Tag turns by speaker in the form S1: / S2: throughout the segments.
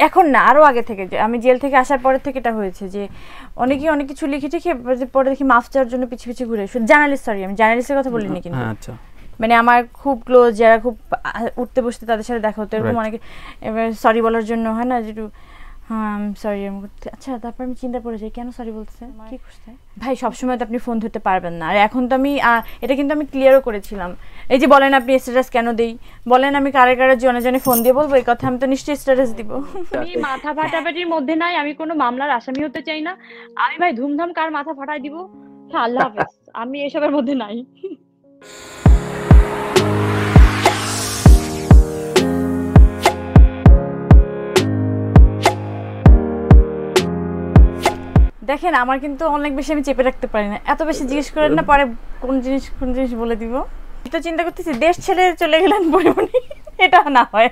S1: এখন না, আরো আগে থেকে, যে আমি জেল থেকে আসার পরে থেকে এটা হয়েছে যে অনেকেই অনেক কিছু লিখে টিখে পরে দেখি মাফ চাওয়ার জন্য পিছিয়ে পিছিয়ে ঘুরে। জার্নালিস্ট, সরি আমি জার্নালিস্টের কথা বলিনি, কিন্তু
S2: আচ্ছা
S1: মানে আমার খুব ক্লোজ যারা খুব উঠতে বসতে তাদের সাথে দেখা হতো এরকম অনেকে, এবার সরি বলার জন্য হয় না যে একটু হ্যাঁ সরি আমি করতে, আচ্ছা তারপর আমি চিন্তা করে যাই কেন সরি বলছে, কি করছে ভাই। সবসময় তো আপনি ফোন ধরতে পারবেন না, আর এখন তো আমি এটা কিন্তু আমি ক্লিয়ারও করেছিলাম। এই যে বলেন আপনি স্ট্যাটাস কেন দেই, বলেন আমি কারে কারে জনে জনে ফোন দিয়ে বলবো এই কথা, আমি তো নিশ্চয়ই স্ট্যাটাস দিব।
S3: আমি মাথা ফাটাফাটির মধ্যে নাই, আমি কোনো মামলার আসামি হতে চাই না। আমি ভাই ধুমধাম কার মাথা ফাটাই দিব, হ্যাঁ আল্লাহ হাফেজ, আমি এসবের মধ্যে নাই।
S1: দেখেন আমার কিন্তু অনেক বেশি আমি চেপে রাখতে পারি না, এত বেশি জিজ্ঞেস করেন না পরে কোন জিনিস বলে দিব। এটা চিন্তা করতেছি দেশ ছেড়ে চলে গেলেন পরিমণি, এটা না হয়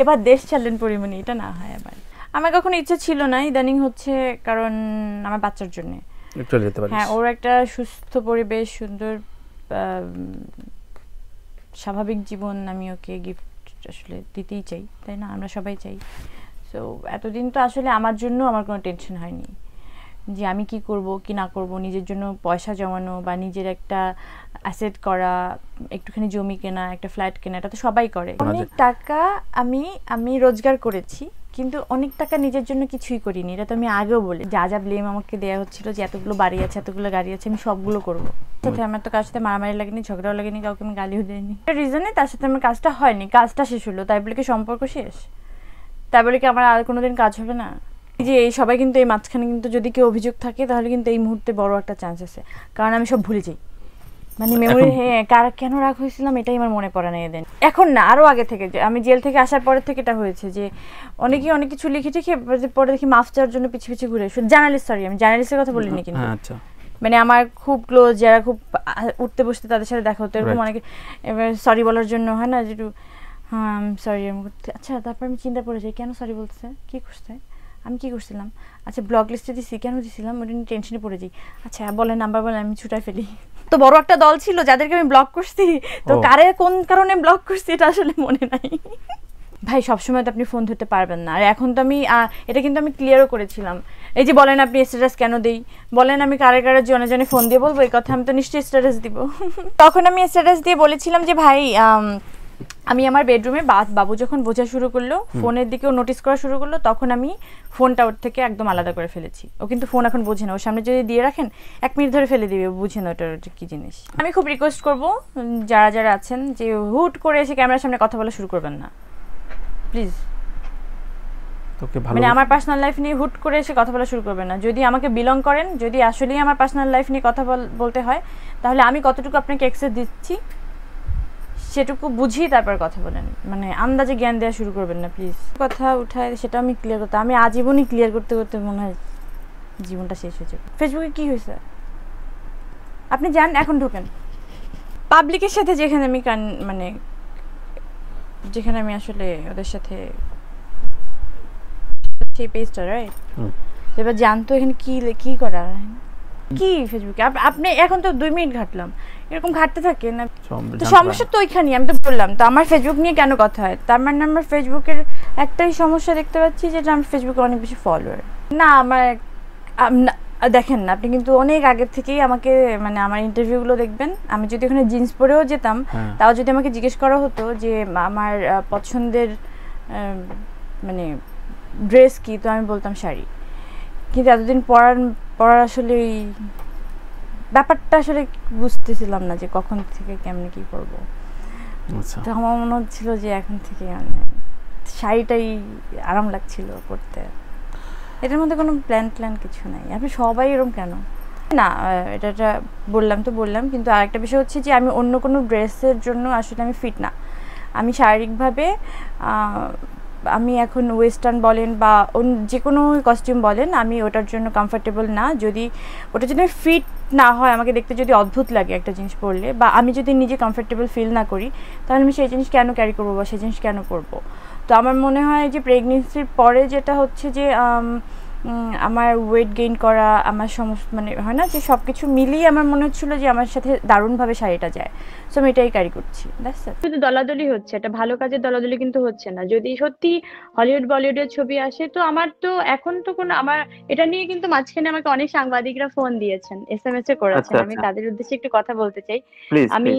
S1: এবার দেশ ছাড়লেন পরিমণি, এটা না হয় আবার। আমার কখনো ইচ্ছা ছিল না, ইদানিং হচ্ছে কারণ আমার বাচ্চার জন্য
S2: চলে যেতে পারিস।
S1: হ্যাঁ ওর একটা সুস্থ পরিবেশ, সুন্দর স্বাভাবিক জীবন আমি ওকে গিফট আসলে দিতেই চাই, তাই না, আমরা সবাই চাই। সো এতদিন তো আসলে আমার জন্য আমার কোনো টেনশন হয়নি যে আমি কি করব কি না করব, নিজের জন্য পয়সা জমানো বা নিজের একটা অ্যাসেট করা, একটুখানি জমি কেনা, একটা ফ্ল্যাট কেনা, এটা তো সবাই করে। অনেক টাকা আমি রোজগার করেছি, কিন্তু অনেক টাকা নিজের জন্য কিছুই করিনি, এটা তো আমি আগেও বলি। যা যা ব্লেম আমাকে দেওয়া হচ্ছিল যে এতগুলো বাড়ি আছে এতগুলো গাড়ি আছে আমি সবগুলো করবো, সাথে আমার তো কার সাথে মারামারি লাগেনি, ঝগড়াও লাগেনি, কাউকে আমি গালিও দিইনি, রিজনে তার সাথে আমার কাজটা হয়নি, কাজটা শেষ হলো, তাই বলে কি সম্পর্ক শেষ? তাই বলে কি আমার আর কোনোদিন কাজ হবে না? যে এই সবাই কিন্তু এই মাঝখানে কিন্তু যদি কেউ অভিযোগ থাকে তাহলে কিন্তু এই মুহূর্তে বড় একটা চান্স আছে, কারণ আমি সব ভুলে যাই, মানে মেমোরি, হ্যাঁ কার কেন রাগ হয়েছিলাম এটাই আমার মনে পড়ে না এদিন। এখন না, আরো আগে থেকে, যে আমি জেল থেকে আসার পরে থেকে এটা হয়েছে যে অনেকেই অনেক কিছু লিখে টিখে পরে দেখি মাফ চাওয়ার জন্য পিছিয়ে পিছিয়ে ঘুরে। জার্নালিস্ট, সরি আমি জার্নালিস্টের কথা বলিনি, কিন্তু
S2: আচ্ছা
S1: মানে আমার খুব ক্লোজ যারা খুব উঠতে বসতে তাদের সাথে দেখা হতো এরকম অনেকে, এবার সরি বলার জন্য হয় না যে একটু হ্যাঁ সরি আমি করতে, আচ্ছা তারপর আমি চিন্তা করে যাই কেন সরি বলছে, কি করছে, আমি কি করছিলাম, আচ্ছা ব্লক লিস্টে দিছি কেন দিছিলাম, ওটা নিয়ে টেনশনে পড়ে যাই, আচ্ছা বলেন নাম্বার বলেন, আমি ছুটাই ফেলি। তো বড় একটা দল ছিল যাদেরকে আমি ব্লক করছি, তো কারে কোন কারণে ব্লক করছি এটা আসলে মনে নাই ভাই। সবসময় তো আপনি ফোন ধরতে পারবেন না, আর এখন তো আমি এটা কিন্তু আমি ক্লিয়ারও করেছিলাম। এই যে বলেন আপনি স্ট্যাটাস কেন দেই, বলেন আমি কারে কারে জনে জনে ফোন দিয়ে বলবো এই কথা, আমি তো নিশ্চয়ই স্ট্যাটাস দিব। তখন আমি স্ট্যাটাস দিয়ে বলেছিলাম যে ভাই আমি আমার বেডরুমে বাবু যখন বোঝা শুরু করলো, ফোনের দিকেও নোটিস করা শুরু করলো, তখন আমি ফোনটা ওর থেকে একদম আলাদা করে ফেলেছি। ও কিন্তু ফোন এখন বোঝে না, ওর সামনে যদি দিয়ে রাখেন 1 মিনিট ধরে ফেলে দিবে, বুঝে না ওটা কি জিনিস। আমি খুব রিকোয়েস্ট করব যারা যারা আছেন যে হুট করে এসে ক্যামেরার সামনে কথা বলা শুরু করবেন না প্লিজ। মানে আমার পার্সোনাল লাইফ নিয়ে হুট করে এসে কথা বলা শুরু করবেন না। যদি আমাকে বিলং করেন, যদি আসলেই আমার পার্সোনাল লাইফ নিয়ে কথা বলতে হয়, তাহলে আমি কতটুকু আপনাকে অ্যাক্সেস দিচ্ছি সেটুকু বুঝি তারপর কথা বলেন, মানে আন্দাজে জ্ঞান দেওয়া শুরু করবেন না প্লিজ। কথা উঠায় সেটা আমি ক্লিয়ার করতে, আমি আজীবনই ক্লিয়ার করতে করতে মনে হয় জীবনটা শেষ হয়ে যাবে। ফেসবুকে কি হয়েছে আপনি জান, এখন ঢোকেন পাবলিকের সাথে, যেখানে আমি মানে যেখানে আমি আসলে ওদের সাথে সেই পেজটা রাইট, এবার জানতো এখানে কি করা কি ফেসবুকে। আপনি এখন তো 2 মিনিট ঘাটলাম, এরকম ঘাটতে থাকে না তো সমস্যা তো ওইখানেই। আমি তো বললাম তো আমার ফেসবুক নিয়ে কেন কথা হয়, তার মানে আমার ফেসবুকের একটাই সমস্যা দেখতে পাচ্ছি, যেটা আমার ফেসবুকে অনেক বেশি ফলোয়ার না। আমার দেখেন না, আপনি কিন্তু অনেক আগের থেকেই আমাকে, মানে আমার ইন্টারভিউগুলো দেখবেন, আমি যদি ওখানে জিন্স পরেও যেতাম তাও যদি আমাকে জিজ্ঞেস করা হতো যে আমার পছন্দের মানে ড্রেস কি, তো আমি বলতাম শাড়ি। কিন্তু এতদিন পরার আসলে ওই ব্যাপারটা আসলে বুঝতেছিলাম না যে কখন থেকে কেমনে কি করবো। তো আমার মনে হচ্ছিল যে এখন থেকে মানে শাড়িটাই আরাম লাগছিল পরতে, এটার মধ্যে কোনো প্ল্যান কিছু নাই। আপনি সবাই এরকম কেন না, এটা বললাম কিন্তু আরেকটা বিষয় হচ্ছে যে আমি অন্য কোনো ড্রেসের জন্য আসলে আমি ফিট না। আমি শারীরিকভাবে আমি এখন ওয়েস্টার্ন বলেন বা যে কোনো কস্টিউম বলেন, আমি ওটার জন্য কমফোর্টেবল না। যদি ওটা যদি ফিট না হয়, আমাকে দেখতে যদি অদ্ভুত লাগে একটা জিনিস পরলে, বা আমি যদি নিজে কমফোর্টেবল ফিল না করি, তাহলে আমি সেই জিনিস কেন ক্যারি করবো বা সেই জিনিস কেন পরবো। তো আমার মনে হয় যে প্রেগনেন্সির পরে যেটা হচ্ছে যে আমার ওয়েট গেইন করা, আমার সমস্ত মানে হয় না যে সব কিছু মিলিয়ে আমার মনে হচ্ছিলো যে আমার সাথে দারুণভাবে শাড়িটা যায়। সো আমি এটাই ক্যারি করছি।
S3: শুধু দলাদলি হচ্ছে, একটা ভালো কাজের দলাদলি কিন্তু হচ্ছে না। যদি সত্যি হলিউড বলিউডের ছবি আসে, তো আমার তো এখন তো কোনো আমার এটা নিয়ে কিন্তু মাঝখানে আমাকে অনেক সাংবাদিকরা ফোন দিয়েছেন, এসএমএস এ করেছেন। আমি তাদের উদ্দেশ্যে একটু কথা বলতে চাই। আমি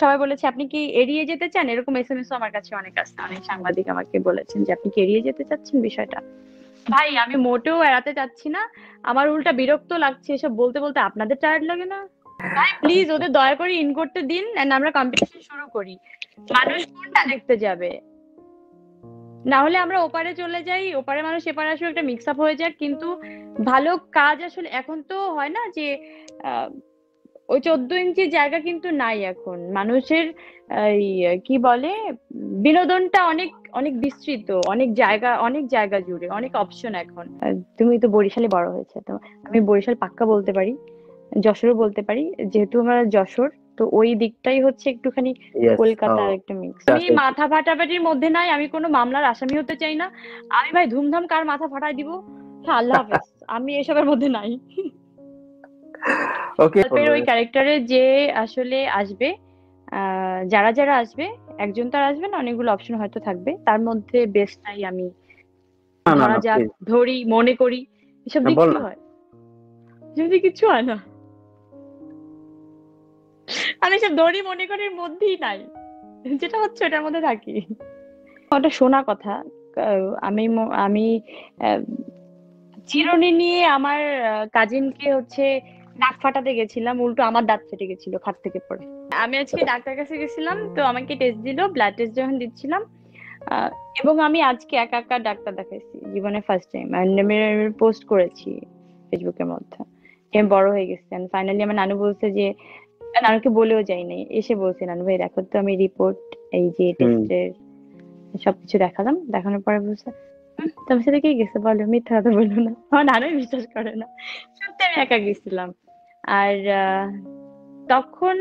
S3: সবাই বলেছে আপনি কি এড়িয়ে যেতে চান, এরকম এসএমএস আমার কাছে অনেক আসছে। অনেক সাংবাদিক আমাকে বলেছেন যে আপনি কি এড়িয়ে যেতে চাচ্ছেন বিষয়টা। ভাই আমি মোটেও এড়াতে চাচ্ছি না, আমার উল্টা বিরক্ত লাগছে এসব বলতে বলতে। আপনাদের টায়ার্ড লাগে না? ভাই প্লিজ ওদের দয়া করে ইন করতে দিন, এন্ড আমরা কম্পিটিশন শুরু করি। মানুষ কোনটা দেখতে যাবে? না হলে আমরা ওপারে চলে যাই, ওপারে মানুষ এপারে আসলে একটা মিক্স আপ হয়ে যাক। কিন্তু ভালো কাজ আসলে এখন তো হয় না যে ওই 14 ইঞ্চির জায়গা কিন্তু নাই এখন মানুষের। এই কি বলে, বিনোদনটা অনেক অনেক বিস্তৃত, অনেক জায়গা জুড়ে অনেক অপশন এখন। তুমি তো বরিশালে বড় হয়েছে, তো আমি বরিশাল পাক্কা বলতে পারি, যশোরও বলতে পারি, যেহেতু আমরা যশোর। তো ওই দিকটাই হচ্ছে একটুখানি কলকাতার একটা মিক্স। আমি মাথা ফাটাফাটির মধ্যে নাই, আমি কোনো মামলার আসামি হতে চাই না। আমি ভাই ধুমধাম কার মাথা ফাটাই দিব, হ্যাঁ আল্লাহ হাফেজ, আমি এসবের মধ্যে নাই। গল্পের ওই ক্যারেক্টারে যে আসলে আসবে, যারা যারা আসবে, একজন তো আর আসবে না, অনেকগুলো অপশন হয়তো থাকবে, তার মধ্যে বেস্টটাই আমি ধরা যাক ধরি মনে করি। এসব দিক কি হয়? যদি কিছু হয় না, আমি সব ধরি মনে করির মধ্যেই নাই, যেটা হচ্ছে ওটার মধ্যে থাকি। ওটা শোনা কথা। আমি আমি চিরুনি নিয়ে আমার কাজিনকে হচ্ছে নাক ফাটাতে গেছিলাম, উল্টো আমার দাঁত ফেটে গেছিল খাট থেকে পড়ে। আমি আজকে ডাক্তার কাছে গেছিলাম, তো আমাকে টেস্ট দিল, ব্লাড টেস্ট যখন দিচ্ছিলাম, এবং আমি আজকে একা একা ডাক্তার দেখাইছি জীবনে ফার্স্ট টাইম। আমি পোস্ট করেছি ফেসবুকের মধ্যে, আমি বড় হয়ে গেছি। ফাইনালি আমার নানু বলছে যে, নানুকে বলেও যাই নাই, এসে বলছে নানু ভাই দেখো তো আমি রিপোর্ট, এই যে টেস্টের সবকিছু দেখালাম। দেখানোর পরে বলছে তোমার সাথে কে গেছে বলো, মিথ্যা কথা বললো না। আমার নানুই বিশ্বাস করে না, সত্যি আমি একা গেছিলাম। আর তখন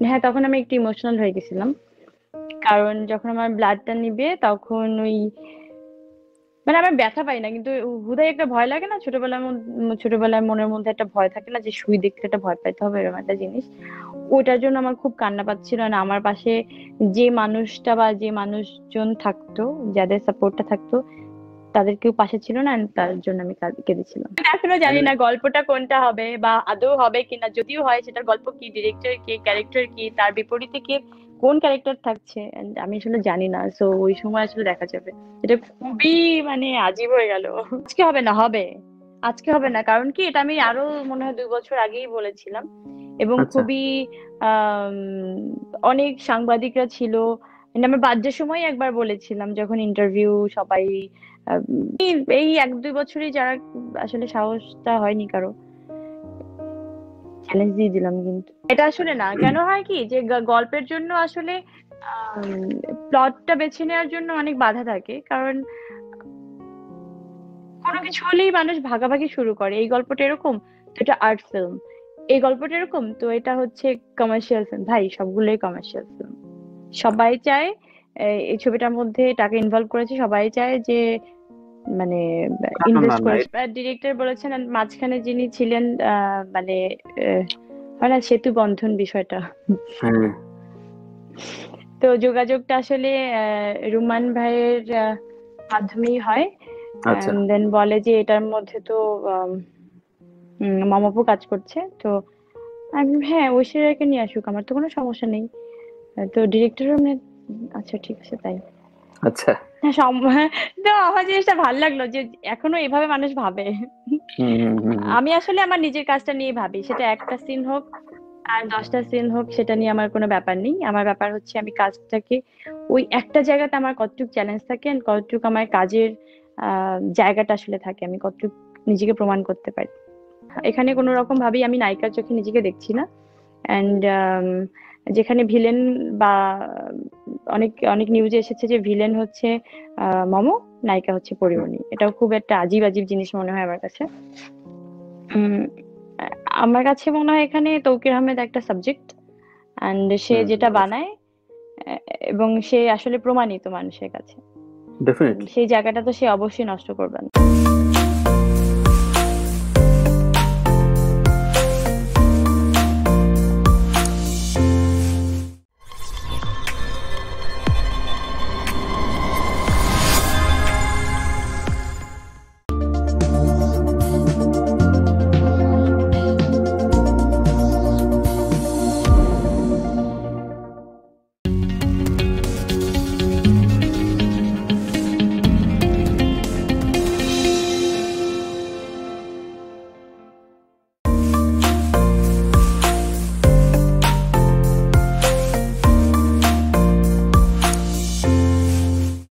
S3: হ্যাঁ, তখন আমি একটু ইমোশনাল হয়ে গেছিলাম, কারণ যখন আমার ব্লাডটা নিবে তখন ওই মানে আমার ব্যথা পাই না, কিন্তু হুদাই একটা ভয় লাগে না, ছোটবেলায় মনের মধ্যে একটা ভয় থাকে না যে সুই দেখলে একটা ভয় পাইতে হবে, এরকম একটা জিনিস। ওটার জন্য আমার খুব কান্না পাচ্ছিল না। আমার পাশে যে মানুষটা বা যে মানুষজন থাকতো, যাদের সাপোর্টটা থাকতো, তাদের কেউ পাশে ছিল না, তার জন্য আমি কেঁদেছিলাম। এখনো জানি না গল্পটা কোনটা হবে বা আদৌ হবে কিনা, যদিও হয় সেটার গল্প কি, ডিরেক্টর কে, ক্যারেক্টার কি, তার বিপরীতে কে, কোন ক্যারেক্টার থাকছে, আমি আসলে জানি না। সো ওই সময় আসলে দেখা যাবে। এটা খুবই মানে আজীব হয়ে গেল। আজকে হবে না, হবে আজকে হবে না, কারণ কি এটা আমি আরো মনে হয় 2 বছর আগেই বলেছিলাম, এবং খুবই অনেক সাংবাদিকরা ছিল। আমার বার্থডের সময় একবার বলেছিলাম, যখন ইন্টারভিউ সবাই এই 1-2 বছরই যারা আসলে সাহসটা হয়নি কারো, চ্যালেঞ্জ দিয়ে দিলাম। কিন্তু এটা আসলে না, কেন হয় কি যে গল্পের জন্য আসলে প্লটটা বেছে নেওয়ার জন্য অনেক বাধা থাকে, কারণ কোনো কিছু হলেই মানুষ ভাগাভাগি শুরু করে। এই গল্পটা এরকম, তো এটা আর্ট ফিল্ম। এই গল্পটা এরকম, তো এটা হচ্ছে কমার্শিয়াল ফিল্ম। ভাই সবগুলোই কমার্শিয়াল ফিল্ম। সবাই চায় এই ছবিটার মধ্যে টাকা ইনভলভ করেছে, সবাই চায় যে মানে ইনভেস্ট করেছে। ডিরেক্টর বলেছেন, মাঝখানে যিনি ছিলেন মানে হয় না সেতু বন্ধন বিষয়টা, তো যোগাযোগটা আসলে রুমান ভাইয়ের মাধ্যমেই হয়। দেন বলে যে এটার মধ্যে তো মামাপু কাজ করছে, তো আমি হ্যাঁ ঐশ্বরিয়াকে নিয়ে আসুক, আমার তো কোনো সমস্যা নেই। তো ডিরেক্টর আচ্ছা ঠিক আছে তাই। আচ্ছা হ্যাঁ, তো আমার জিনিসটা ভালো লাগলো যে এখনো এভাবে মানুষ ভাবে। আমি আসলে আমার নিজের কাজটা নিয়ে ভাবি, সেটা একটা সিন হোক আর 10টা সিন হোক, সেটা নিয়ে আমার কোনো ব্যাপার নেই। আমার ব্যাপার হচ্ছে আমি কাজটাকে ওই একটা জায়গাতে আমার কতটুকু চ্যালেঞ্জ থাকে, কতটুকু আমার কাজের জায়গাটা আসলে থাকে, আমি কতটুকু নিজেকে প্রমাণ করতে পারি। এখানে কোনো রকম ভাবেই আমি নায়িকার চোখে নিজেকে দেখছি না। অ্যান্ড যেখানে ভিলেন বা অনেক অনেক নিউজে এসেছে যে ভিলেন হচ্ছে মম, নায়িকা হচ্ছে পরিমণি, এটাও খুব একটা আজীব আজীব জিনিস মনে হয় আমার কাছে। আমার কাছে মনে হয় এখানে তৌকির আহমেদ একটা সাবজেক্ট, অ্যান্ড সে যেটা বানায় এবং সে আসলে প্রমাণিত মানুষের কাছে।
S2: ডেফিনেটলি
S3: সেই জায়গাটা তো সে অবশ্যই নষ্ট করবে না।